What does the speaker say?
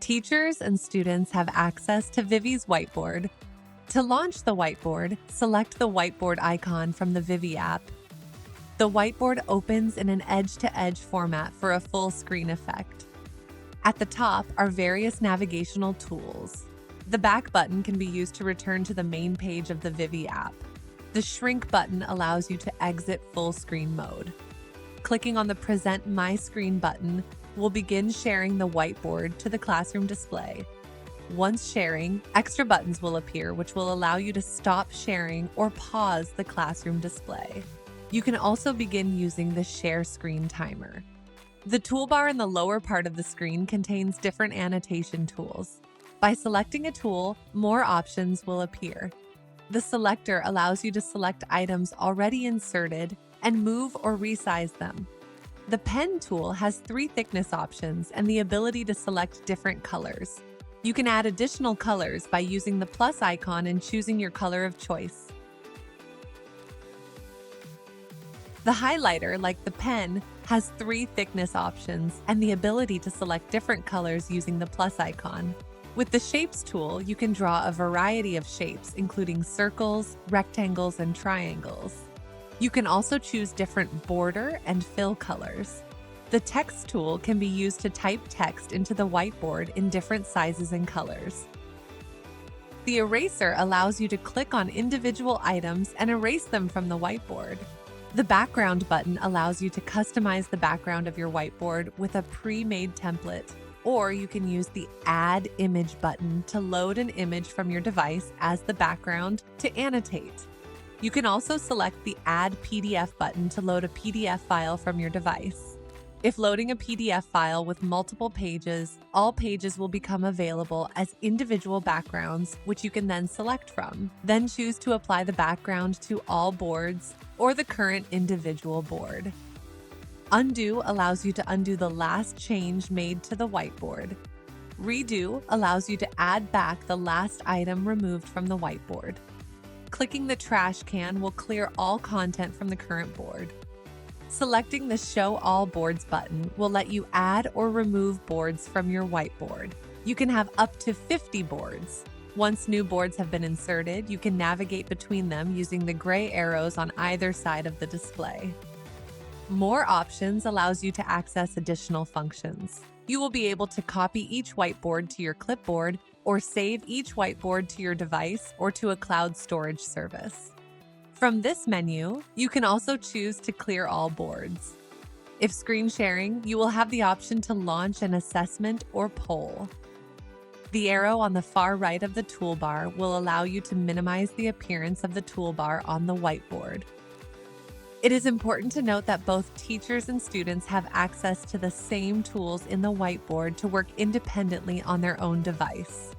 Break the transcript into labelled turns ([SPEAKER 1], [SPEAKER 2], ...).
[SPEAKER 1] Teachers and students have access to Vivi's Whiteboard. To launch the whiteboard, select the whiteboard icon from the Vivi app. The whiteboard opens in an edge-to-edge format for a full screen effect. At the top are various navigational tools. The back button can be used to return to the main page of the Vivi app. The shrink button allows you to exit full screen mode. Clicking on the Present My Screen button will begin sharing the whiteboard to the classroom display. Once sharing, extra buttons will appear which will allow you to stop sharing or pause the classroom display. You can also begin using the share screen timer. The toolbar in the lower part of the screen contains different annotation tools. By selecting a tool, more options will appear. The selector allows you to select items already inserted and move or resize them. The pen tool has 3 thickness options and the ability to select different colors. You can add additional colors by using the plus icon and choosing your color of choice. The highlighter, like the pen, has 3 thickness options and the ability to select different colors using the plus icon. With the Shapes tool, you can draw a variety of shapes, including circles, rectangles, and triangles. You can also choose different border and fill colors. The Text tool can be used to type text into the whiteboard in different sizes and colors. The Eraser allows you to click on individual items and erase them from the whiteboard. The Background button allows you to customize the background of your whiteboard with a pre-made template, or you can use the Add Image button to load an image from your device as the background to annotate. You can also select the Add PDF button to load a PDF file from your device. If loading a PDF file with multiple pages, all pages will become available as individual backgrounds, which you can then select from. Then choose to apply the background to all boards or the current individual board. Undo allows you to undo the last change made to the whiteboard. Redo allows you to add back the last item removed from the whiteboard. Clicking the trash can will clear all content from the current board. Selecting the Show All Boards button will let you add or remove boards from your whiteboard. You can have up to 50 boards. Once new boards have been inserted, you can navigate between them using the gray arrows on either side of the display. More options allows you to access additional functions. You will be able to copy each whiteboard to your clipboard or save each whiteboard to your device or to a cloud storage service. From this menu, you can also choose to clear all boards. If screen sharing, you will have the option to launch an assessment or poll. The arrow on the far right of the toolbar will allow you to minimize the appearance of the toolbar on the whiteboard. It is important to note that both teachers and students have access to the same tools in the whiteboard to work independently on their own device.